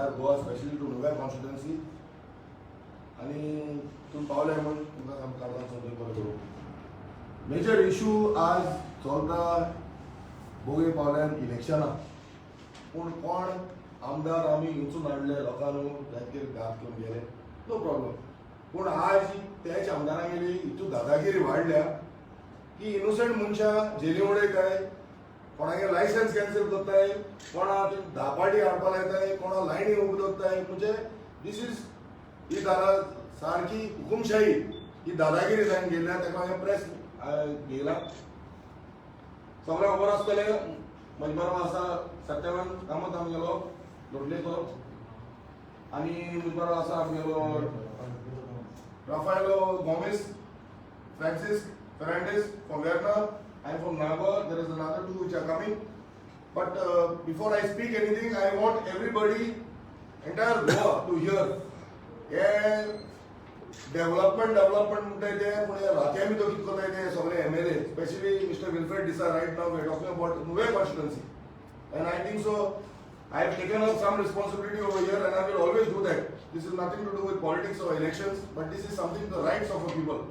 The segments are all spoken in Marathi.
entire Goa, especially to Nuvia constituency. आणि तुम्ही पावले म्हणून तुमकां काढून सगळें बरें करूं. मेजर इशू आज चलता बोगे पावल्यान इलेक्शनां. पूण कोण आमदार आमी हिंचून हाडले लोकांनी जायते घात करून गेले नो प्रॉब्लेम. पूण आज त्याच आमदारांगेली हितू दादागिरी वाडल्या की इनोसंट मनशां जेली उडयताय, कोणागे लायसन्स कॅन्सल करताय, कोणा धापाटी हाडपा लायताय, कोणा लायनी उबी दवरताय. म्हणजे दीस इज ही दादा सारकी हुकुमशाही ही दादागिरी जावन गेल्या. ताका हांवें प्रेस घेयला. सगळ्यांक खबर आसतलें म्हजे बरोबर आसा सत्यवान कामत आमगेलो लोटलेचो आनी म्हजे बरोबर आसा आमगेलो Rafaelo Gomes, Francis Fernandez from Verna. I am from Nagua. There is another two which are coming. But before I speak anything, I want everybody, entire Goa, to hear. Yeah, development म्हणटा ते पूण राती आमी तो कितें करता ते सगळे MLA, especially Mr. Wilfred Disa. Right now we are talking about Nuvia constituency, and I think so. I have taken up some responsibility over here, and I will always do that. This is nothing to do with politics or elections, but this is something the rights of a people.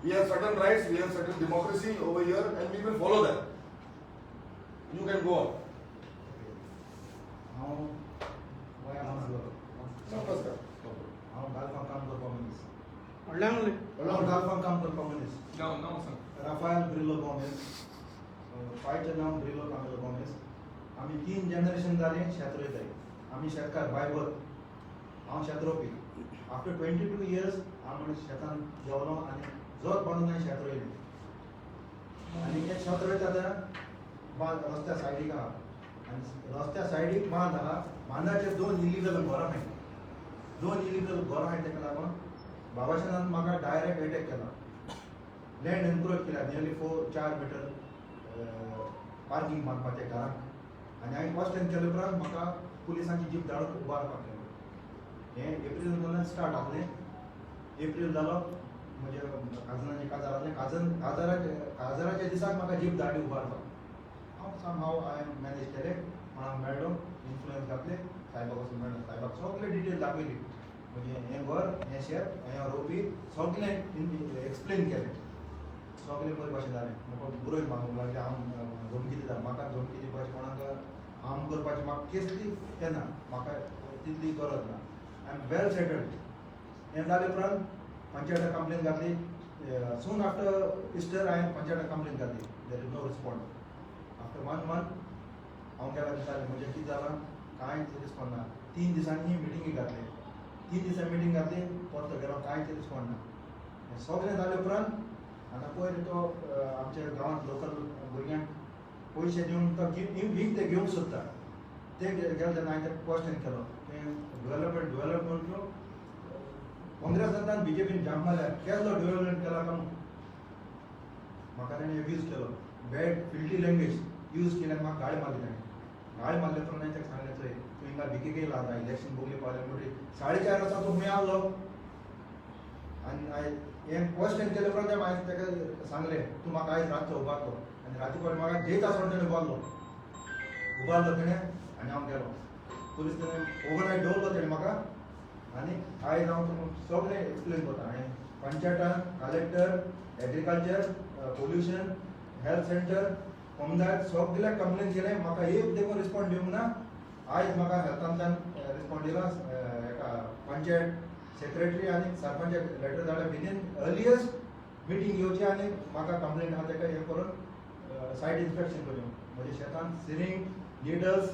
We have certain rights, we have certain democracy over here, and we will follow that. You can go on. नमस्कार. राफाएल ब्रिलो गोमेज, फायचे नाव ब्रिलो कामेलो गोमेज. आम्ही 3 जनरेशन जाले शेत रोयताय. आम्ही शेतकार बायबर. हांव शेत रोवपी. आफ्टर 22 इयर्स आमी शेतान जेवलो आनी जोत बांदून हांवें शेत रोयलें. आनी हें शेत रोयता रस्त्या सायडीक आहा. आनी रस्त्या सायडीक बांद आहा. बांदाचेर 2 इलिगल घरां आहाय. 2 इलिगल घरां आहाय ताका लागून बाबाशनान म्हाका डायरेक्ट अटॅक केला. लँड एन्क्रोच केला. नियरली 4 मीटर पार्किंग मागपाचें घराक. आनी हांवें फर्स्ट टायम केले उपरांत म्हाका पुलिसांची जीप धाडून उबारपाक केलो. हें एप्रिल स्टार्ट जालें. एप्रिल जालो म्हणजे काजराचें काजार जालें. काजराच्या दिसाक म्हाका जीप धाडली उबारपाक. हांव समहाव हांवें मॅनेज केलें. कोणाक मेळ्ळो, इन्फ्लुएन्स घातले. सायबाक वचून मेळ्ळो. सायबाक सगळे डिटेल दाखयली. म्हणजे हें घर, हें शेत, हें रोवपी सगळें एक्सप्लेन केलें. सगळें बरे भाशेन जालें. म्हाका बरोय मागूंक लागले. हांव धमकी दिता. म्हाका धमकी दिवपाची कोणाक हार्म करपाची म्हाका केसली केन्ना म्हाका तितली गरज ना. I am well settled. हें जाले उपरांत पंचायत कंप्लेन घातली. सून आफ्टर इस्टर हांवें पंचायत कंप्लेन घातली. There is no respond. After 1 month हांव गेला दिसालें म्हणजे कितें जालां कांयच रिस्पॉन्ड ना. 3 दिसांनी मिटिंगी घातली. 3 दिसा मिटींग घातली. परतो गेलो कांयच रिस्पॉन्ड ना. सगळें जाले उपरांत आतां पयर तो आमच्या गांवांत लोकल भुरग्यांक पयशे दिवन तो वीक ते घेवंक सोदता. ते गेले तेन्ना हांवें तें क्वेश्चन केलो. डेव्हलपमेंट काँग्रेस जातान बीजेपीन जाम मारल्या. केसलो डेव्हलपमेंट केला काय म्हाका ताणें यूज केलो. बॅड फिल्टी लँग्वेज यूज केल्यान म्हाका गाळी मारली ताणें. गाळी मारले उपरांत हांवें ताका सांगलें चोय तूं हिंगा भिकेक येयला आतां इलेक्शन बोगले पावले म्हणटी 4:30 वर्सां तूं खंय आहलो. आनी हांवें हें क्वेश्चन केले उपरांत हांवें ताका सांगलें तूं म्हाका आयज रातचो उबारलो. आनी राती पयर म्हाका 10 तास ताणें उबारलो ताणें आनी हांव गेलो. पुलीस ताणें ओवरनायट दवरलो ताणें म्हाका. आनी आयज हांव तुमकां सगळें एक्सप्लेन करता. हांवें पंचायतान, collector, agriculture, pollution, health centre, panchayat सगळ्याक कंप्लेन केलें. म्हाका एक देखून रिस्पॉन्ड दिवंक ना. आयज म्हाका हेल्थांतल्यान रिस्पॉन्ड दिला. हेका पंचायत सेक्रेटरी आनी सरपंचाक लेटर धाडल्या विदीन अर्लियस्ट मिटींग घेवची आनी म्हाका कंप्लेन आहा ताका हें करून सायट इन्स्पेक्शन करचें. म्हज्या शेतान syringe, needles,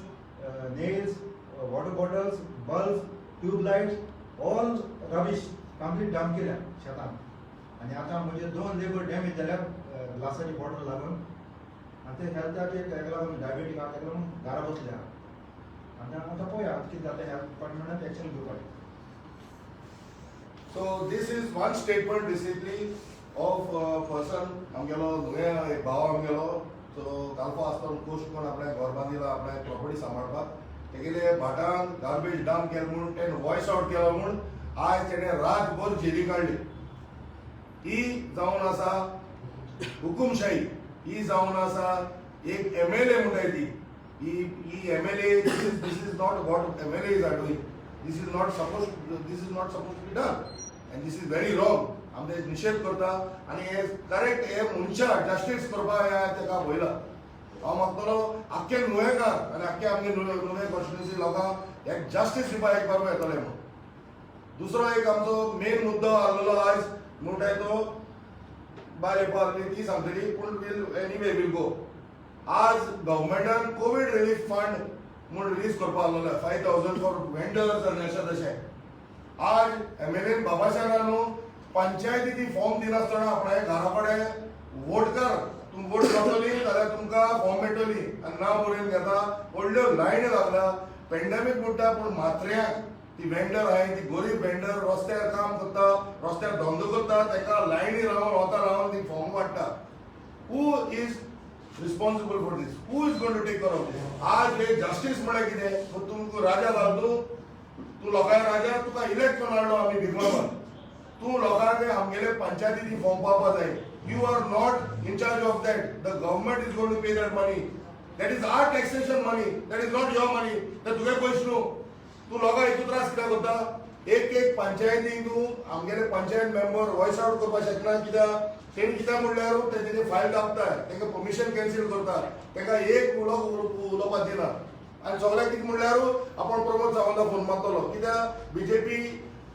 nails, water bottles, bulbs, tube lights all rubbish complete dump केल्या शेतान. आनी आतां म्हजे 2 लेबर डॅमेज जाल्या ग्लासाची बॉटल लागून. आनी ते हेल्थाचे ताका लागून डायबेटीक आहा ताका लागून घरा बसल्या. आनी आतां पळोवया कितें जाता. हेल्थ डिपार्टमेंटान एक्शन घेवपाचें. So this is one statement basically of a person. आमगेलो नुया एक भाव आमगेलो तो कालपा आसता कोश्ट कोण आपल्या घर बांदिला आपल्या प्रॉपर्टी सांबाळपाक. तेगेले भाटान गार्बेज डंप केलो म्हणून तेणें वॉयस आउट केलो म्हणून आज तेणें रातभर जेली काडली. ही जावन आसा हुकुमशाही. ही जावन आसा एक MLA म्हणटाय ती MLA, this is not what MLAs are doing. This is not supposed to be done, and this is very wrong. आमचे निषेध करता आणि हे करेक्ट हे मनशाक जस्टिस करपा तेका पयला हांव मागतलो आख्खे नुवेकार आनी आख्खे आमगे नुवे कॉन्स्टिट्युएन्सी लोकांक एक जस्टिस दिवपा एक बार येतले म्हणून. दुसरो एक आमचो मेन मुद्दो आसलेलो आयज म्हणटाय तो बाय पार्टी ती सांगतली पूण विल गो. आज गव्हर्मेंटान कोविड रिलीफ फंड म्हूण रिलीज करपा आसलेलो 5,000 फॉर वेंडर्स आनी अशें तशें. आज MLA बाबाशाना न्हू पंचायती ती फॉर्म दिनासतना आपणे घरा कडेन वोट कर तुम वोट करतली जाल्यार तुमकां फॉर्म मेळटली आनी नांव बरोवन घेता. व्हडल्यो लायनी लागला. पेंडेमीक म्हणटा पूण मात्र्यांक ती वेंडर आहाय ती गरीब वेंडर रस्त्यार काम करता रस्त्यार धंदो करता ताका लायनी रावन ती फॉर्म वाडटा. Who is responsible for this? Who is going to take care of this? आज हे जस्टीस म्हळ्यार कितें? तुमकां राजा घालतू तूं लोकांक राजा तुका इलेक्ट करून हाडलो आमी भिकलांक तूं लोकांक आमगेले पंचायती फॉर्म पावपा जाय. You are not in charge of that. The government is going to pay that money. That is our taxation money. That is not your money. ते तुगे पयशे न्हू. तूं लोकांक इतू त्रास कित्याक करता? एक पंचायती तूं आमगेले पंचायत मेंबर वॉयस आउट करपाक शकना कित्याक तेणी कित्याक म्हणल्यार ते तेजे फायल कापता तांकां परमिशन कॅन्सील करता तांकां एक उलोवपाक दिना आनी सगळ्याक कितें म्हणल्यार आपण प्रमोद सावंताक फोन मारतलो कित्याक BJP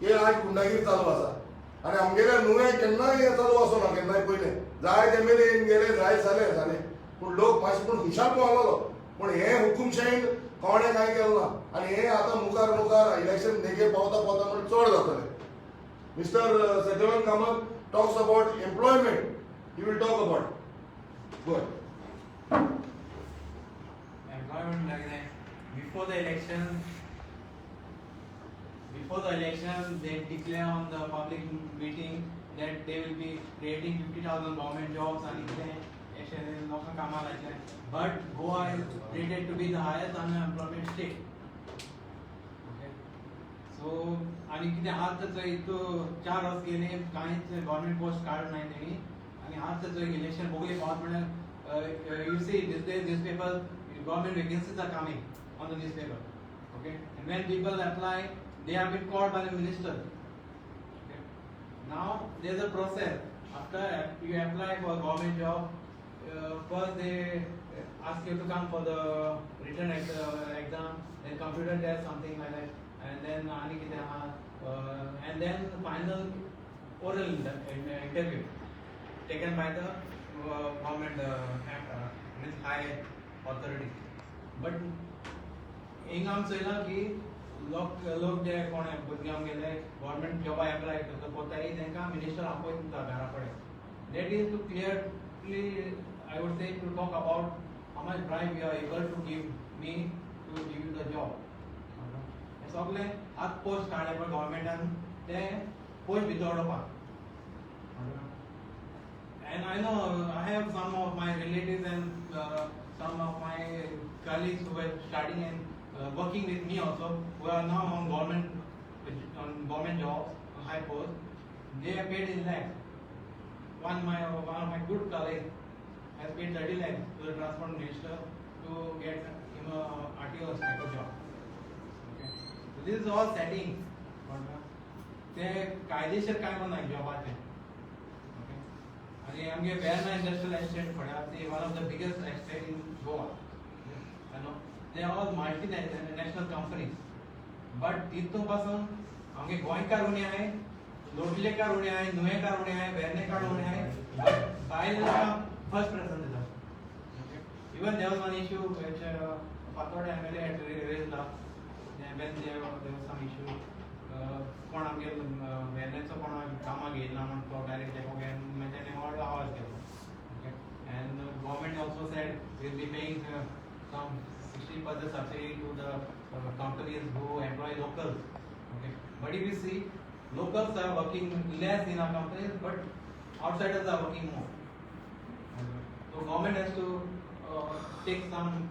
हे आज गुंडागिरी चालू आसा आनी आमगेल्या नुवें केन्नाय हे चालू आसना केन्नाय पयलें जाय MLA येवन गेले जाय जालें पूण लोक मातशें पूण हिशाब पावलोलो पूण हे हुकूमशाहीन कोणें कांय केलें ना आनी हे आतां मुखार इलेक्शन नेगे पावता म्हणून चड जातलें. Mister Satyavan Kamat talks about employment. He will talk about. Go ahead. Employment like that. Before the election, they declare on the public meeting that they will be creating 50,000 government jobs and but Goa is rated to be the highest unemployment state. Okay. So आणि कितें आज थंय 4 वर्स गेले कांयच गव्हर्मेंट पोस्ट काडूंक ना तेणी आनी आज थंय इलेक्शन बोगले पावत म्हळ्यार you see this day newspaper government vacancies are coming on the newspaper. Okay, and when people apply they have been called by the minister. Okay, now there's a process after you apply for a government job. First they ask you to come for the written exam, then computer test, something like that, and then and then final oral interview taken by the government means high authority. But इंगाम चयला की लोक जे कोण भुरग्यांक गेले गव्हर्मेंट जॉबा एप्लाय करता पोताय तांकां मिनिस्टर आपयता घरा कडेन. That is to clearly I would say to talk about how much bribe you are able to give me to give you the job. हे सगळे आज पोस्ट काडले पळय गव्हर्मेंटान ते पोस्ट भितर उडोवपाक. And I know I have some of my relatives and some of my colleagues who were studying and working with me also, who are now on government jobs, high post. They are paid in lakhs. One of my good colleagues has paid 30 lakhs to the transport minister to get him a RTO inspector job. Okay. So this is all setting. ते कायदेशीर काय पण नाही जॉबाचे. आणि आमगे वेर्ना इंडस्ट्रियल एस्टेट पळय ते one of the biggest estate in Goa. You know, they are all multinational companies. But तिथून पासून आमगे गोंयकार उणे आहे, लोटलेकार उणे आहे, नुवेकार उणे आहे, वेर्नेकार उणे आहे. भायले फर्स्ट प्रेफरन्स दितात. Even there was one issue which Patwada MLA had raised up. When there was some issue. कोण आमगे वेर्नेचो कोण कामाक येयला म्हण तो डायरेक्ट तेको घेवन मागीर तेणें व्हडलो आवाज केलो. And the government also said we'll be paying some 60% subsidy to the companies who employ locals. Okay, but if you see, locals are working less in our companies, but outsiders are working more. So government has to take some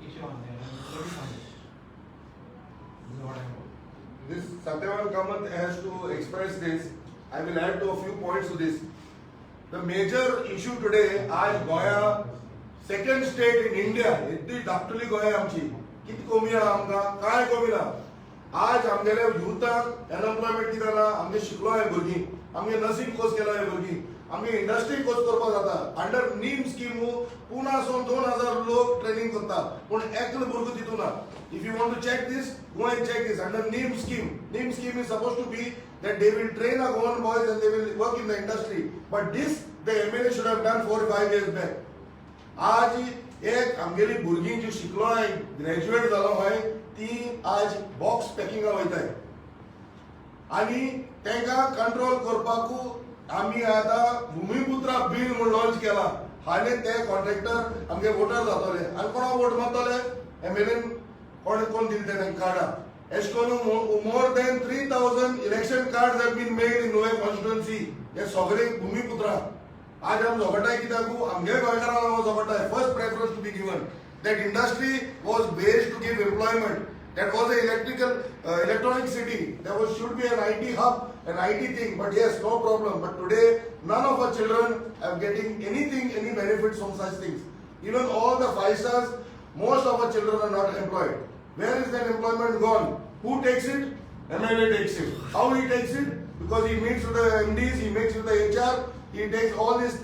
issue on there and do something. This is what I hope. This Satyavan Kamath has to express this. I will add to a few points to this. The major issue today, आज गोंया सेकंड स्टेट इन इंडिया इतली धाकटुली गोंय आमची किती कमी ना आमकां काय कमी ना आज आमगेले युथाक अनएम्प्लॉयमेंट कितें जाला आमगे शिकलो हाय भुरगीं आमगे नर्सिंग कोर्स केला हाय भुरगीं आमगे इंडस्ट्री कोर्स करपाक जाता अंडर नीम स्कीम पुण्यासून 2000 लोक ट्रेनिंग करता पूण एकलो भुरगो तितून ना if you want to check this go and check this under neem scheme is suppose to be that they will train our own boys and they will work in the industry but this the MLA should have done 4 or 5 years back आज एक आमगेली भुरगीं जी शिकलो हाय ग्रॅज्युएट जालो हाय ती आज बॉक्स पॅकिंगा वयताय आनी तेंका कंट्रोल करपाकू आमी आता भूमिपुत्रा बिल म्हूण लॉन्च केला हाने ते कॉन्ट्रॅक्टर आमगे वोटर जातले आनी कोणा वोट मारतले MLA कोण दिले तेंका कार्डा more than 3,000 election cards have been made in Noe constituency. Yes, सगळे भूमिपुत्रा. आज हम जोगटाय कित्याकू आमगे गोंयकारांक जोगटाय first preference to be given. That industry was based to give employment. That was an electronic city. There should be an IT hub, an IT thing. But yes, no problem. But today, none of our children are getting anything, any benefits from such things. Even all the 5 stars, most of our children are not employed. Where is that employment gone? Who takes it? MLA takes it. How he takes it? Because he meets with the MDs, he meets with the HR, he takes all this,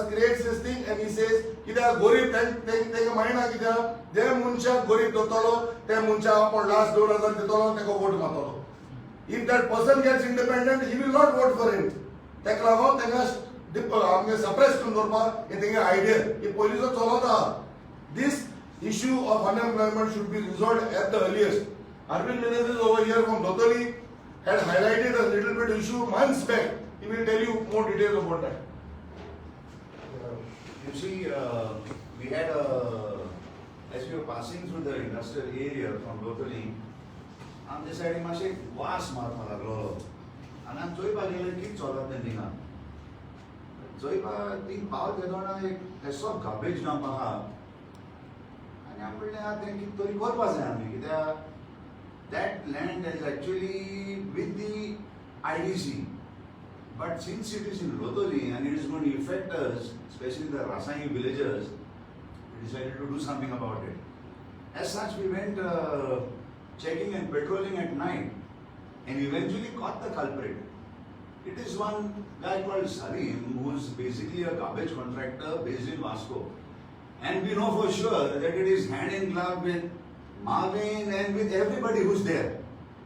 creates this thing and he says, कित्या गोरीब तेंका मायना कित्या जे मनशाक गोरीब दोतलो ते मनशाक आपण लास्ट 2000 दितलो तेका vote मारतलो. If that person gets independent, he will not vote for him. तेका लागोन तेंका आमगे सप्रेस करून दवरपाक हे तेंगे आयडिया हे पयलींचो चलता. This issue of unemployment should be resolved at the earliest. Arvind Menezes over here from Dotoli had highlighted a little bit issue months back. He will tell you more details about that. You see, we had as we were passing through the industrial area from Dotoli, on this side माशे वास मारपा लागलो आनी आमी चोयपा गेले कितें चलत तें थिंगा चोयपा ती पावत येदोना एक एसो गार्बेज डंप आहा आनी आमी म्हणलें आतां तें कितें तरी करपा जाय आमी कित्याक that land is actually with the IDC. But since it is in Lodoli and it is going to affect us, especially the Rasai villagers, we decided to do something about it. As such, we went checking and patrolling at night and eventually caught the culprit. It is one guy called Salim, who is basically a garbage contractor based in Vasco. And we know for sure that it is hand in glove with Marvin and with everybody who's there.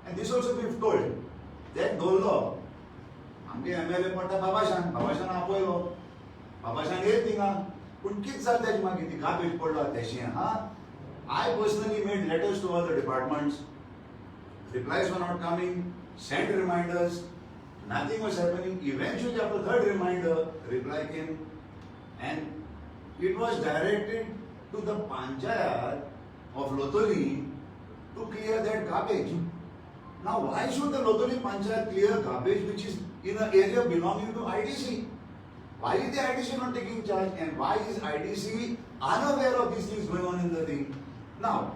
And this also we've told. That Dollo, आमगे MLA पडटा बाबाशान आपयलो बाबाशान येत थिंगा पूण कितें जालें तेजे मागीर ती गार्बेज पडलो तेशें हा I personally made letters to all the departments. Replies were not coming, sent reminders, nothing was happening. Eventually after the 3rd reminder, reply came and it was directed to the Panchayat of Lotoli to clear that garbage. Now, why should the Lotoli Panchayat clear garbage which is in an area belonging to IDC? Why is the IDC not taking charge? And why is IDC unaware of these things going on in the thing? Now,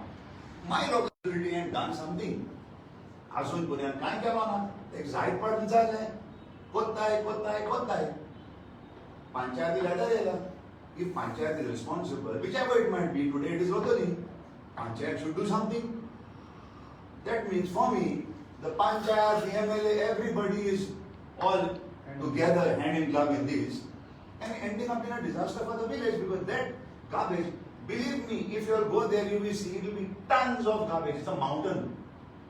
my locality had done something. Asun Puryan काय केला ना एक जायत पडून जालें कोत्ताय Panchayat letter येयला. If Panchayat is responsible, whichever it might be, today it is Lotoli. Panchayat should do something. That means for me, the Panchayat, the MLA, everybody is all together, hand in glove in this, and ending up in a disaster for the village because that garbage, believe me, if you go there, you will see it will be tons of garbage. It's a mountain.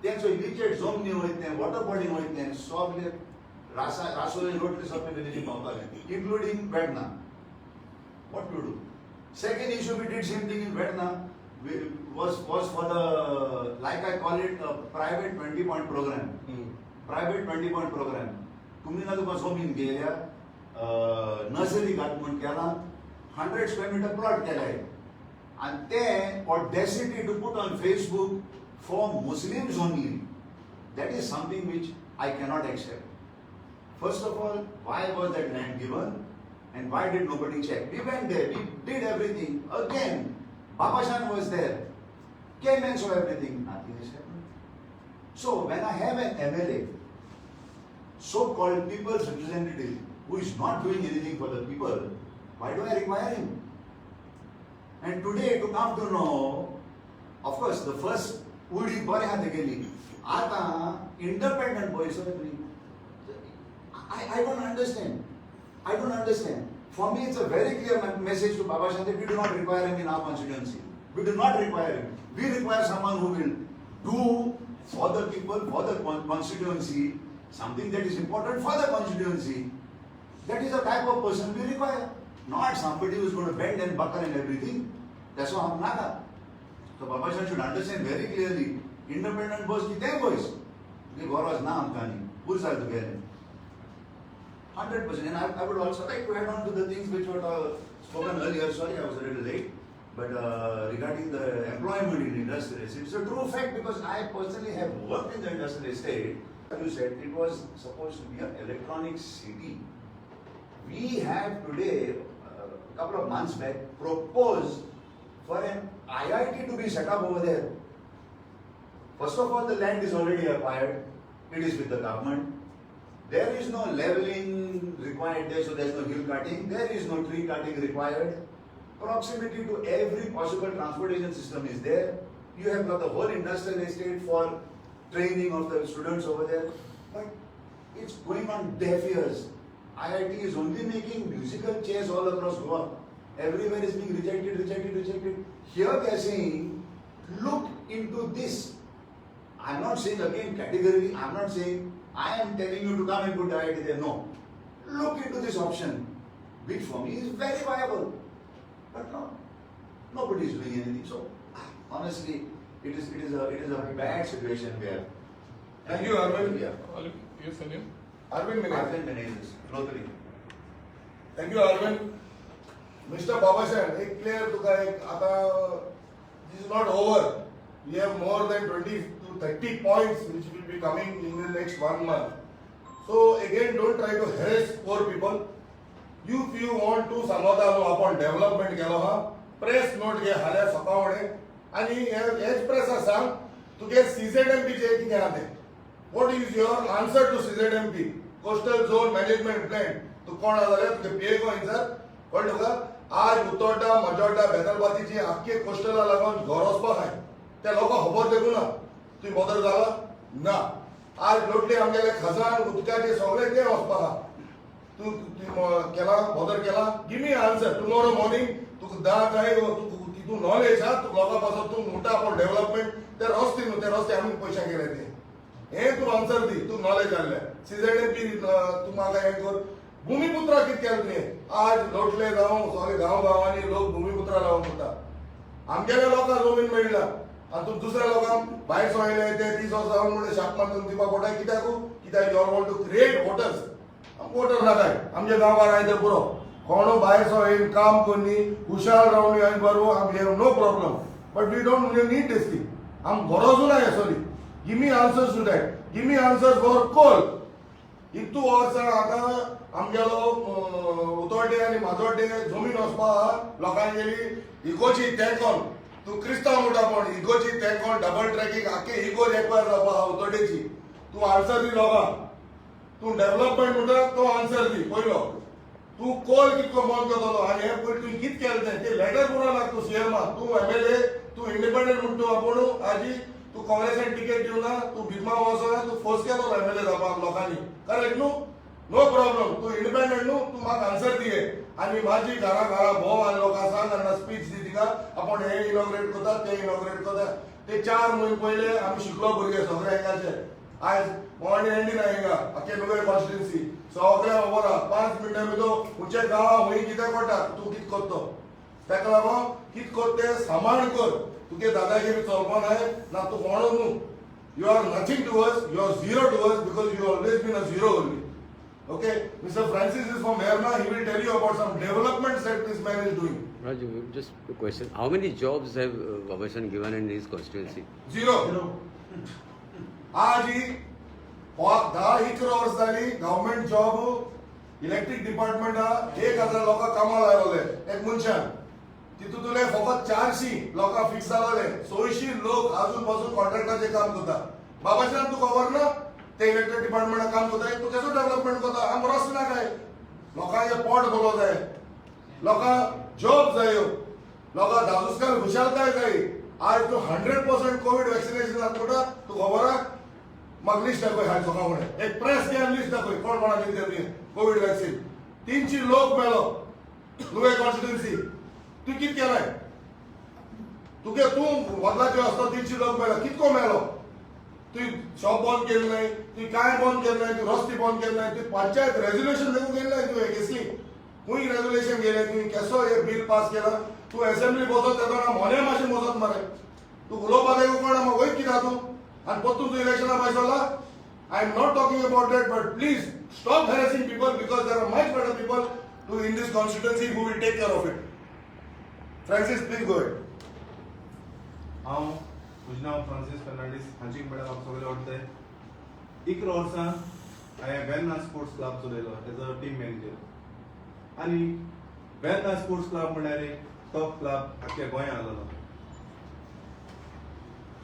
Then so leachate zone नहीं होते हैं, waterboarding होते हैं, सब ले रासोले रोड के सब पे village पाऊँगा, including Vedna. What to do? Second issue we did same thing in Vedna. Was for the, like I call it, a private 20-point program. Private 20-point program. तुम्ही ना तुका सोबीन गेल्या नर्सरी घात केला 100 square meter plot केलाय and ते audacity to put on Facebook for Muslims only. That is something which I cannot accept. First of all, why was that land given and why did nobody check? We went there, we did everything. Again, Babashan was there, came and saw everything, nothing is happening. So when I have an MLA, so-called people's representative, who is not doing anything for the people, why do I require him? And today to come to know, of course, the first उडी बरे हात गेली. आता independent voice. I don't understand. I don't understand. For me, it's a very clear message to Baba Shan that we do not require him in our constituency. We do not require him. We require someone who will do for the people, for the constituency, something that is important for the constituency. That is the type of person we require. Not somebody who is going to bend and buckle and everything. That's why I'm not. So Baba Shan should understand very clearly. Independent voice ki their voice. The Gaurav's naam kani. Full side together. 100%. And I would also like to add on to the things which were spoken earlier. Sorry, I was a little late. But regarding the employment in industrial estate, it's a true fact because I personally have worked in the industrial estate. As you said, it was supposed to be an electronic city. We have today, a couple of months back, proposed for an IIT to be set up over there. First of all, the land is already acquired. It is with the government. There is no leveling required there, so there is no hill cutting. There is no tree cutting required. Proximity to every possible transportation system is there. You have got the whole industrial estate for training of the students over there. But it's going on deaf ears. IIT is only making musical chairs all across Goa. Everywhere is being rejected. Here they are saying, look into this. I'm not saying again categorically, I'm not saying I am telling you to come and put IIT there. No. Look into this option, which for me is very viable. But no, nobody is doing anything. So honestly, it is a bad situation where. Thank you, Arvind. Yeah. Yes, Sanil. Arvind Menez. Arvind Menez, locally. Thank you, Arvind. Mr. Babashan, एक clear तुका एक आता this is not over. We have more than 20 to 30 points which will be coming in the next 1 month. So again, don't try to harass poor people. If you want to समाधान आपण development केलो हा, press note घे हाल्या सकावणे आणि हेच press सांग तुगे CZMP चे किती आते. What is your answer to CZMP? Coastal Zone Management Plan. तू कोण आजाले तुगे PA को answer कळलो का? आज उतोड्डा मजोड्डा बेतलबातीची आख्खे कोस्टलला लागून घोरसपा हाय. त्या लोक खबर देखू ना तू बदल जाला ना आज लोटले आमगेले खजान उदकाचे सगळे ते वचपा हा तू केला बदल केला give me answer tomorrow morning तू दा काय तू नॉलेज हा तू लोका पासून तू मोठा आपण डेव्हलपमेंट ते रस्ते आम्ही पैसे गेले ते हे तू आन्सर दी तू नॉलेज आले सीझेडएमपी तू मागा हे कर भूमिपुत्रा कित केलं तुने आज लोटले गावांनी लोक भूमिपुत्रा लावून होता आमगेले लोकांना जमीन मेळला आणि तू दुसऱ्या लोकांक भायर सोयले ते 30 वर्सां जावन म्हणून शापमान तुमका दिवपाक पडटा कित्याक you are want to create voters voter नाकाय आमच्या गांवार आयते पुरो कोणो भायर सोयन काम कोन्नी हुशार रावनी आनी बरो आम have no problem but we don't need this thing आम गरजू ना sorry give me answers to that give me answer for कोल इतू वर्सां आतां आमगेलो उतोड्डे आनी माजोड्डे जमीन वचपा लोकांगेली इगोची तेंकोन तू क्रिस्तांव म्हणटा पण इगोची तेंकोन डबल ट्रॅकिंग आख्खे इगो एकवार जावपा हा उतोड्डेची तू आन्सर दी लोकांक तू डेव्हलपमेंट म्हणटा तो आन्सर दी पयलो तू कोल कितको बंद करतलो आनी हे पयलीं तुवें कित केलें ते लेटर पुरो लाग तू सीएमा तू एमएलए तू इंडिपेंडंट म्हणटा आपूण आजी तू काँग्रेसान टिकेट दिवना तू भिमा वचना तू फोर्स केलो एमएलए जावपाक लोकांनी करेक्ट न्हू नो प्रॉब्लम तू इंडिपेंडंट न्हू तू म्हाका आन्सर दिये आनी माझी घरा भोव आनी लोकां सांग आनी स्पीच दी तिका आपण हे इनॉग्रेट करता ते इनॉग्रेट करता ते 4 म्हयने पयले आमी शिकलो भुरगे सगळे हिंगाचे आज मॉर्निंग एंडी ना हिंगा आख्खे नुवें कॉन्स्टिट्युएन्सी सगळ्या खबर आहा 5 मिनटां भितर खंयचे गांव खंय कितें करता तू कित करतो ताका लागून कित करते सांबाळ कर तुगे दादागिरी चलपा जाय ना तू कोणूच न्हू you are nothing to us you are zero to us because you always been a zero only. Okay, Mr. Francis is from Erna. He will tell you about some developments that this man is doing. Raju, just a question. How many jobs have Babashan given in his constituency? Zero. आज ही 10 वर्ष जाली गव्हर्नमेंट जॉब इलेक्ट्रिक डिपार्टमेंट 1000 लोकांक कामाक लायलोले एक मनशान तितूंतले फकत 400 लोकांक फिक्स जालोले 600 लोक अजून पासून कॉन्ट्रॅक्टाचे काम करता. बाबाशान तू खबर ना ते इलेक्ट्रिक डिपार्टमेंटात काम करता तू कसो डेव्हलपमेंट करता आम रस्ते ना काय लोकांचे पोट भरलो जाय लोकांक जॉब जायो लोकां दादूसकार खुशालकाय जाय आज तू 100% कोविड वॅक्सिनेशन जाता तू खबर आहा म्हाका लिस्ट दाखय हाय सकाळ फुडें एक प्रेस घ्यान लिस्ट दाखय कोण कोणाक दिलें कोविड वॅक्सीन 300 लोक मेलो तुगे कॉन्स्टिट्युन्सी तू कित केलाय तुगे तू वदलाचे असतो 300 लोक मेलो कितको मेलो तू शॉप बंद केलं नाही तू काय बंद केलं नाही तू रस्ते बंद केलं नाही तू पंचायत रेझोल्युशन देखून गेलं नाही तू केसली खूंय रेझोल्युशन गेले तुवें केसो हे बिल पास केला तू असेंब्ली बसत येतना मोने मातशें बसत मरे तू उलोवपाक येवंक कळना म्हाका वयर कित्याक तू आनी परतून तू इलेक्शना बसला I am not talking about that but please stop harassing people because there are much better people too in this constituency who will take care of it Francis please go ahead हांव म्हजें नांव फ्रांसीस फर्नांडीस हांची म्हळ्यार म्हाका सगळें आवडटाय 11 वर्सां हांवें वेर्ना स्पोर्ट्स क्लब चलयलो एज अ टीम मॅनेजर आनी वेर्ना स्पोर्ट्स क्लब म्हळ्यार एक टॉप क्लब आख्या गोंयांत आसलो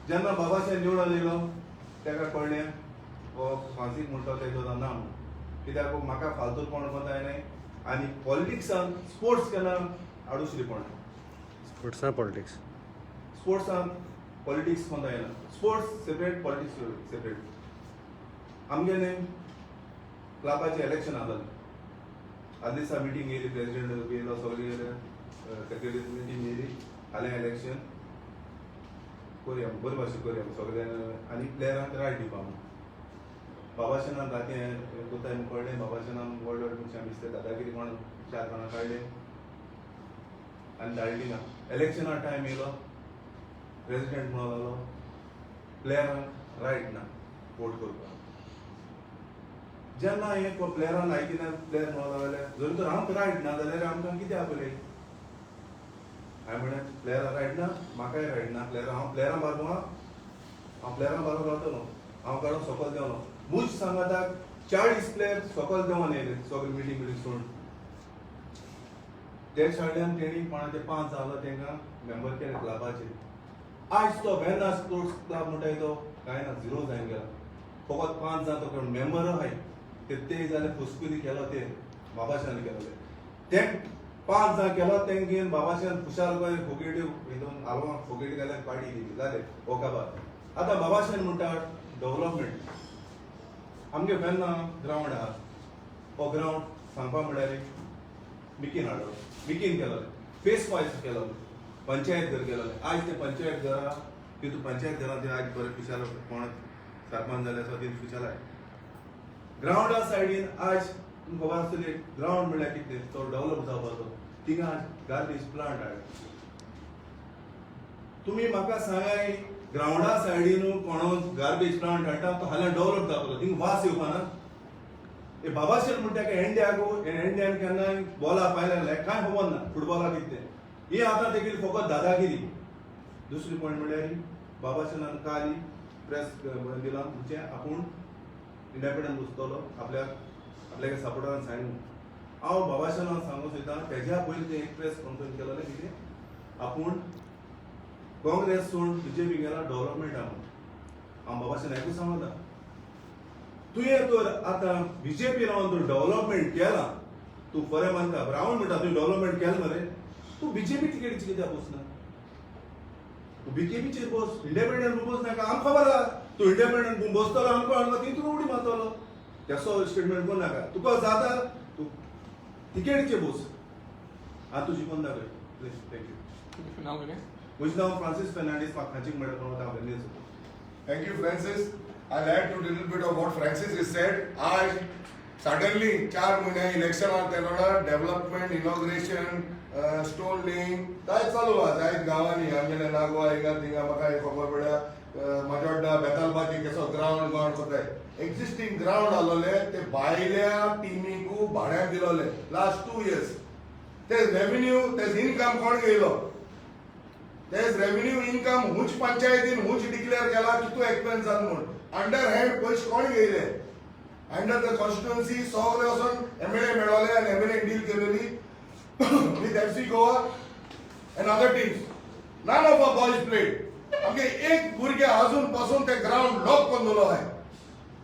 जेन्ना बाबाशें निवडून येयलो तेका कळ्ळें हो फ्रांसीस म्हणटा तेजो ना म्हणून कित्याक म्हाका फालतूपण कोण जायनाय आनी पॉलिटिक्सान स्पोर्ट्स केन्ना आडुसरीपण स्पोर्ट्स पॉलिटिक्स स्पोर्ट्सान पॉलिटिक्स कोण जायना स्पोर्ट्स सेपरेट पॉलिटिक्स सेपरेट आमगेले क्लबाचें इलेक्शन जालें आदले दिसा मिटींग येयली प्रेसिडेंट येयलो सगळे सेक्रेटरी मिटींग येयली फाल्यां इलेक्शन करया बरे भाशेन करया सगळ्यांक आनी प्लेयरांक रायट दिवपा म्हणून बाबाशेनान रातीं कोताय कळ्ळें बाबाशेनान व्हड व्हड मनशां दिसता दादागिरी कोण 4 जाणां काडले आनी धाडली ना इलेक्शना टायम येयलो प्रेसिडेंट म्हणून जालो प्लेयरांक रायट ना वोट करपाक जेन्ना हे प्लेयरान आयकिना प्लेयर म्हणून जाल्यार जरी तर आमकां रायट ना जाल्यार आमकां कितें आपले हांवें म्हळें प्लेयरां रायट ना म्हाकाय रायट ना हांव प्लेयरां बाराबर हांव प्लेयरां बाराबर रावतलो हांव काडून सकयल देंवलो मुज सांगाताक 40 प्लेयर सकयल देंवन येयले सगळे मिटींग सोडून ते शाळेंत तेणी कोणाचे 5 जालो तांकां मेंबर केले क्लबाचे आज तो वेर्ना स्पोर्ट्स क्लब म्हणटाय तो कांय ना 0 जावन गेला फकत 5 जाण तो मेंबर आहाय ते जाल्यार फुसकुली केलो ते बाबाशान केलो ते 5 जाण केलो तेंक घेवन बाबाशान खुशाल गोंय फुगेड्यो हितून आलवां फुगेडी घाल्यार पाडी दिली जालें ओकाबाद आतां बाबाशान म्हणटा डेव्हलपमेंट आमगे वेर्ना ग्रावंड आहा हो ग्रावंड सांगपा म्हळ्यार मिकीन हाडलो मिकीन केलो फेस वायज केलो पंचायत घर केलो आज ते पंचायत घरा तितून पंचायत घरांत ते आज बरें खुशाल कोण सरपंच जाले आसा तितून खुशाल आहाय ग्रावंडा सायडीन आज तुमकां खबर आसतली ग्रावंड म्हळ्यार कितें तो डेव्हलप जावपाचो थिंगा गार्बेज प्लांट हाड तुमी म्हाका सांगाय ग्रावंडा सायडीन कोण गार्बेज प्लांट हाडटा तो हाल्यार डेव्हलप जावपाचो थिंगा वास येवपा ना हे बाबाशेन म्हणटा एंड्यान केन्नाय बॉला पायल्या कांय खबर ना फुटबॉला कितें ही आतां तेगेली फकत दादागिरी दुसरी पॉयंट म्हळ्यार बाबाशेनान काल प्रेस दिला म्हणजे आपूण इंडिपेंडंट उरतलो आपल्याक सपोर्टरान सांगून हांव बाबाशेनान सांगूंक सोदतां तेज्या पयलीं ते एक प्रेस कॉन्फरन्स केलोलें कितें आपूण काँग्रेस सोडून बीजेपी गेला डेव्हलपमेंटा म्हणून हांव बाबाशेन आयकूं सांगता तुवें तर आतां बीजेपी रावन तूं डेव्हलपमेंट केलां तूं बरें मानता रावन म्हणटा तुवें डेव्हलपमेंट केलें मरे तूं बीजेपी टिकेटीचेर कित्याक बसना तूं बीजेपीचेर बस इंडिपेंडंट बस नाका आमकां खबर आहा तूं इंडिपेंडंट बसतलो आमकां हाडलो तितून उडी मारतलो तेसो स्टेटमेंट कोण नाका तुका जाता तूं टिकेटीचेर बस आतां तुजी कोण दाखय प्लीज थँक्यू नाव कितें म्हजें नांव फ्रांसीस फर्नांडीस म्हाका खांचीक म्हळ्यार कोण वता हांव Thank you, Francis. I'll add to a little bit of what Francis has said. आज suddenly 4 महीने इलेक्शन आते ना डेवलपमेंट इनॉग्रेशन स्टोन लेइंग काय चालू आहा जायत गांवांनी आमगेले नागवा हिंगा थिंगा म्हाका खबर पडल्या माजोड्डा बेतालबाती केसो ग्राउंड कोताय एक्झिस्टिंग ग्राउंड आसलोले ते भायल्या टिमीकू भाड्याक दिलोले लास्ट 2 years ते रेव्हेन्यू ते इनकम कोण घेयलो तेज रेव्हेन्यू इनकम हुंच पंचायतीन हुंच डिक्लेअर केला की तू एक्सपेन्स जाता म्हणून अंडर हँड पयशे कोण घेयले अंडर द कॉन्स्टिट्युएन्सी सगळे वचून एमएलए मेळवले आनी एमएलए डील केलेली with FC Goa and other teams none of a boys played आमगे एक भुरगे अजून पासून ते ग्राउंड लॉक करून दवरलो आहाय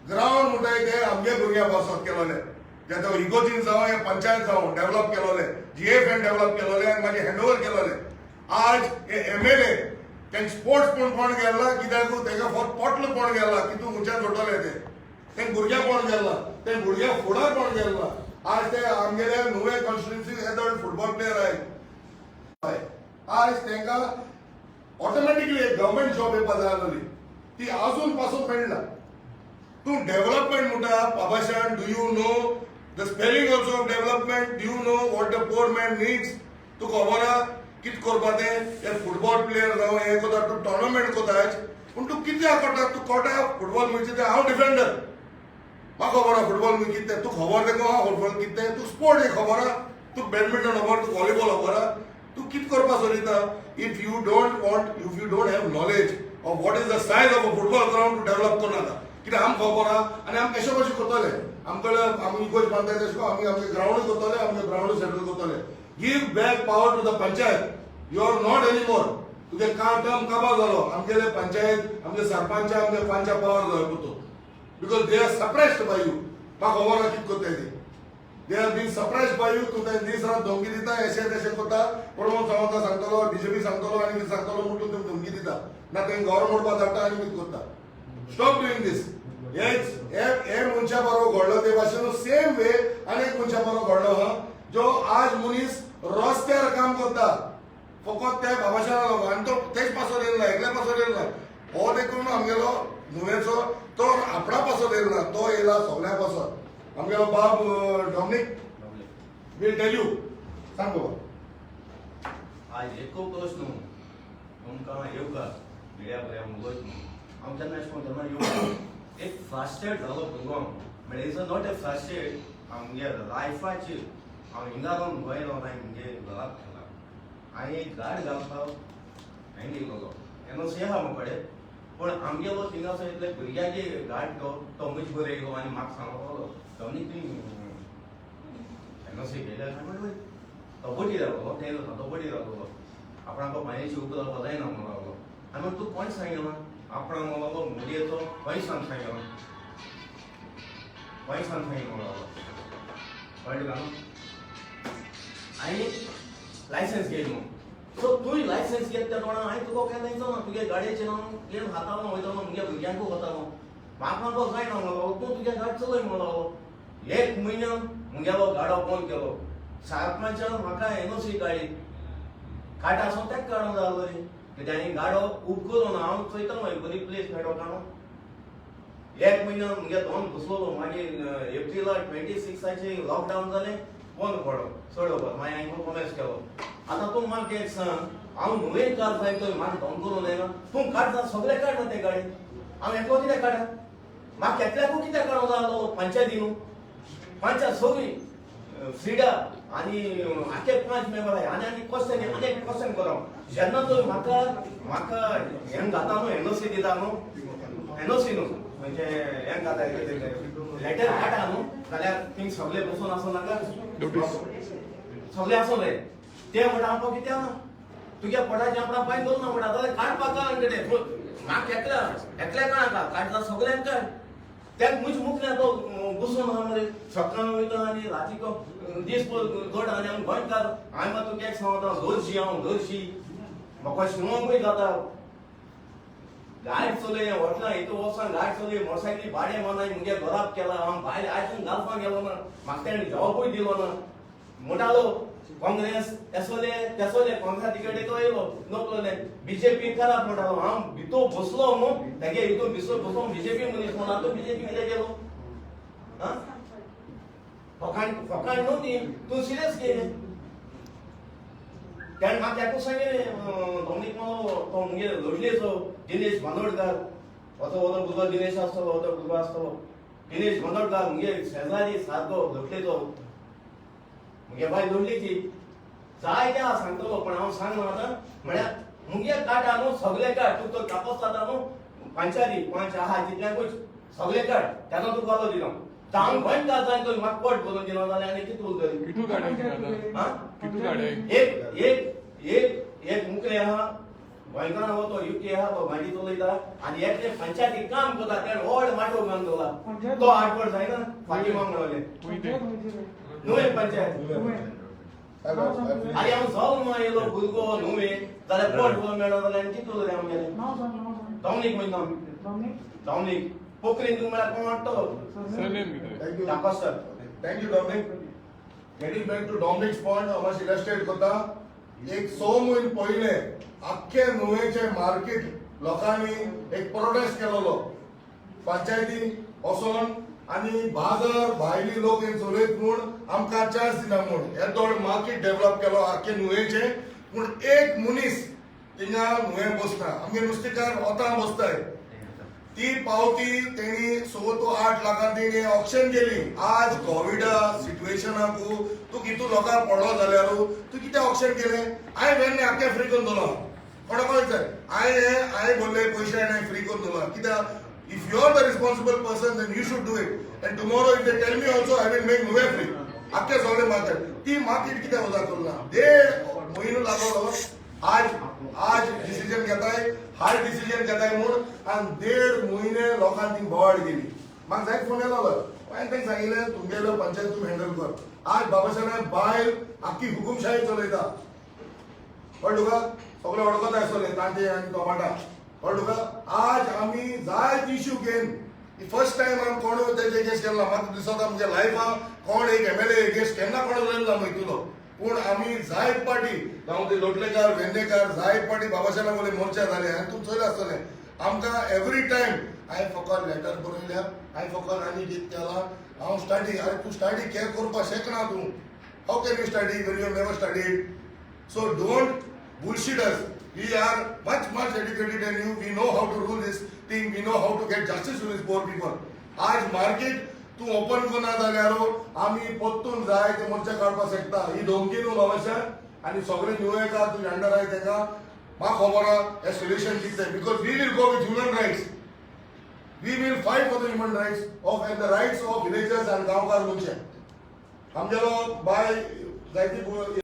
ग्राउंड म्हणटाय ते आमगे भुरग्या पासत केलोले ते तो इगोजीन जावं या पंचायत जावं डेव्हलप केलोले जीएफएन डेव्हलप केलोले आनी मागीर हँडओव्हर केलोले आज MLA तें स्पोर्ट्स कोण गेला कित्याक तेका फक्त पोटलो कोण गेला की तूं खंयच्यान जोडटले तें भुरग्यां कोण गेला तें भुरग्या फुडार कोण गेला आज ते आमगेले नुवे कॉन्स्टिट्युन्सी येदोळ फुटबॉल प्लेयर आहाय आज तेंका ऑटोमॅटिकली एक गव्हर्मेंट जॉब येवपा जाय आसली ती आजून पासून मेळना तूं डेव्हलपमेंट म्हणटा बाबाशान do you know the spelling also of development do you know what the poor man needs तुका खबर आहा कितें करपा तें फुटबॉल प्लेयर जावं हें कोता तूं टोर्नामेंट कोताच पूण तूं कितें कोटा तूं कोटा फुटबॉल म्हणजे तें हांव डिफेंडर म्हाका खबर आहा फुटबॉल म्हणजे कितें तूं खबर देखो आहा फुटबॉल कितें तूं स्पोर्ट एक खबर आहा तूं बॅडमिंटन खबर तूं व्हॉलीबॉल खबर आहा तूं कितें करपा सोदिता if you don't have knowledge of what is the size of a football ground to develop करनाका कित्याक आमकां खबर आहा आनी आमी कशें कशें करतले आमकां आमी इगोज बांदताय तशें आमी आमगे ग्राउंड करतले आमगे ग्राउंड सेटल करतले give back power to the panchayat you are not anymore तुगे टर्म काबार जालो आमगेले पंचायत आमगे सरपंच आमगे पंचा पावर जाय पडतो because they are suppressed by you म्हाका खबर आहा कितें करताय ते they are been suppressed by you तूं तें दीस रात धमकी दिता अशें तशें करता प्रमोद सावंत सांगतलो BJP सांगतलो आनी कितें सांगतलो म्हणून तूं धमकी दिता ना तें गव्हर्नमेंट धाडटा आनी कितें करता स्टॉप डुईंग दीस हे मनशा बरो घडलो ते भाशेन सेम वे अनेक मनशा बरो घडलो आहा जो आज मनीस रस्त्यार काम करता फकत त्या बाबाशाला लागून आनी तो तेच पासोर येयला एकल्या पासोर येयला हो देखून आमगेलो नुवेचो तो आपणा पासोर येयला तो येयला सगळ्या पासोर आमगेलो बाब डॉमिनिक विल टेल यू सांग बाबा आज एको प्रश्न तुमकां येवका मिडिया बऱ्या मुगोच हांव केन्ना अशें कोण केन्ना येवका एक फ्रस्ट्रेट जालो भुरगो म्हणजे इज नॉट ए फ्रस्ट्रेट आमगे लायफाची हांव हिंगा रावन गोंय रावन हांवें म्हणजे घराक खेळ्ळा हांवें एक गाड घालपाक हांवें गेलोलो NOC आहा म्हजे कडेन पूण आमगेलो थिंगासो इतले भुरग्याची गाड तो म्हजे बरें येयलो आनी म्हाका सांगलो तमनी तुवें NOC केल्या म्हणून तो बडी रावलो तें तो बडी रावलो आपणाको पांयाची उब रावपा जायना म्हणून रावलो आनी तूं कोण सांगला आपणाक म्हणलो मुडयेचो पयसान सांगला पयसान सांगलो रावलो कळ्ळें तुका हांवें लायसन्स घेयलो सो तुवें लायसन्स घेत त्या तोंडान हांवें तुका केन्ना विचारना तुगे गाडयेचेर हांव घेवन हाताळो वयतालो म्हगे भुरग्यांकूय वतालो म्हाका तो जायना म्हणलो तूं तुगे गाड चलय म्हणलो एक म्हयन्यान म्हगेलो गाडो बंद केलो सरपंचान म्हाका NOC काडली काटा आसून तेका काडूंक जाय बरी कित्याक गाडो खूब करून हांव चोयतालो बरी प्लेस मेळ्ळो काणू एक म्हयन्यान म्हगे दोन घुसलो मागीर एप्रिला 26 लॉकडावन जालें बंद पडलो सोडोवपाक मागीर हांवें कॉमेर्स केलो आतां तूं म्हाका एक सांग हांव नुवें कार जाय तो म्हाका धोन करून जायना तूं काडटा सगळे काड ना ते गाडी हांव एकलो कित्याक काडा म्हाका एकल्याकूय कित्याक काडूंक जाय आसलो पंचायती न्हू पंचायत सगळी फ्रिडा आनी आखे 5 मेंबर आहाय आनी क्वेश्चन अनेक क्वेश्चन करो जेन्ना तो म्हाका हें घाता न्हू NOC दिता न्हू NOC न्हू म्हणजे हें घाता लेटर काडा न्हू जाल्यार थिंग सगळे बसून आसूं नाका सगळे आसूं रे ते म्हणटा हांव कित्याक ना तुगे पोटाचें आपणा फायन करूं ना म्हणटा जाल्यार काडपाक कडेन म्हाका एकल्या काडा काडटा सगळ्यांक काड त्याक मुझ मुखल्या तो घुसून आहा मरे सकाळ वयता आनी रातीको दीस गड आनी हांव गोंयकार हांवें मात तुका एक सांगता दोरशी हांव दोरशी म्हाका शिवोंकूय जाता गाडी चलय होटलां हितू वचोन गाडी चलय मोटरसायकली भाडें मानाय मुगे घराक केला हांव भायर आयकून घालपाक गेलो ना म्हाका तेणें जॉबूय दिलो ना म्हणटालो काँग्रेस तेसोले काँग्रेस तिकेट तो येयलो नकलोले BJP खराब म्हणटालो हांव भितो बसलो न्हू तेगे हितू बसोन BJP मनीस म्हणून आतां BJP कितें गेलो आं फकाण न्हू ती तूं सिरियस घे त्यान म्हाका एकूच सांगलें धोनीक म्हणलो तो मुगे लोटलेचो दिनेश बांदोडकार हो भुरगो दिनेश आसतलो हो भुरगो आसतलो दिनेश बांदोडकार मुगे शेजारी सारको लोटलेचो मुगे बाय लोटलीची जाय त्या सांगतलो पण हांव सांगना आतां म्हळ्यार मुगे काटा न्हू सगळे काड तूं तो तापोस जाता न्हू पंचायती पंच आहा जितल्याकूच सगळे काड तेन्ना तूं कॉलो दिलो हांव गोंयकार जाय तो म्हाका पोट भरून दिलो जाल्यार आनी कितें उरतलें कितू गाडे एक मुखेल आहा गोंयकारां हो तो युके आहा तो गाडी चलयता आनी एकटे पंचायती काम करता तेणें व्हड माटो घालून दवरला तो आडपड जायना फाटी मागलोले नुवें पंचायत आनी हांव जल्म येयलो भुरगो न्हूवे जाल्यार पोट मेळ्ळो जाल्यार आनी चिंतलो रे आमगेले डॉमिनीक म्हणजे डॉमिनीक पोखरीन तुका म्हळ्यार कोण वाटतो सरनेम कितें Thank you. डाकोस्टर Thank you, Dominic. Getting back to Dominic's point, हांव मातशें illustrate करता. एक 100 म्हयने पयले आख्खे नुवेचे मार्केट लोकांनी एक प्रोटेस्ट केलेलो पंचायतीन वचोन आनी बाजार भायली लोक हे चलयत म्हूण आमकां चान्स दिना म्हूण येदोड मार्केट डेव्हलप केलो आख्खे नुवेचे पूण एक मनीस थिंगा नुवे बसना आमगे नुस्तेकार वतां बसताय ती पावती तेणी 7 to 8 लाखान तेणी ऑक्शन केली आज कोविडा सिच्युएशनाक तू कितू लोकांक पडलो जाल्यार तू कितें ऑक्शन केलें हांवें वेन्ने आख्खे फ्री करून दवरला कोणाक विचार हांवें बोलले पयशे हांवें फ्री करून दवरला कित्याक if you are the responsible person then you should do it and tomorrow if they tell me also I will make Nuve free आख्खे सगळे मार्केट ती मार्केट कित्याक उदा करना 1.5 म्हयनो लागलो आज डिसिजन घेताय हार्ड डिसिजन घेताय म्हूण आनी 1.5 म्हयने लोकांनी ती बोवाड गेली म्हाका जायत फोन येयलो हांवें तांकां सांगिल्लें तुमगेलो पंचायत तूं हँडल कर आज बाबासाहेब बायल आख्खी हुकुमशाही चलयता कळ्ळें तुका सगळे वळखत आसतले तांचे आनी टोमाटा कळ्ळें तुका आज आमी जायत इश्यू घेवन फर्स्ट टायम आमी कोण तेजे एगेन्स्ट केला म्हाका दिसता आमच्या लायफान कोण एक MLA एगेन्स्ट केन्ना कोण उलयलो वयतलो पूण आमी जायत पाटी जावं ते लोटलेकार वेर्णेकार जायत पाटी बाबासाहेब बोले मोर्चा जाले आनी तुमी चोयला आसतले आमकां एवरी टायम हांवें फकत लेटर बरयल्या हांवें फकत आनी कितें केलां हांव स्टडी अरे तूं स्टडी केअर करपाक शकना तूं how can you study Wien you have never studied so don't bullshit us. We are much educated than you. We know how to rule this thing. We know how to get justice to these poor people. आज मार्केट तू ओपन करना जाल्यार आमी पोत्तून जाय ते मोर्चा काडपाक शकता ही धमकी न्हू बाबाशा आनी सगळे न्यूयेकार तुजे अंडर आहाय तेका म्हाका खबर आहा हे सोल्युशन कितें because we will go with human rights we will fight for the human rights of and the rights of villagers आनी गांवकार मनशां आमगेलो बाय जायती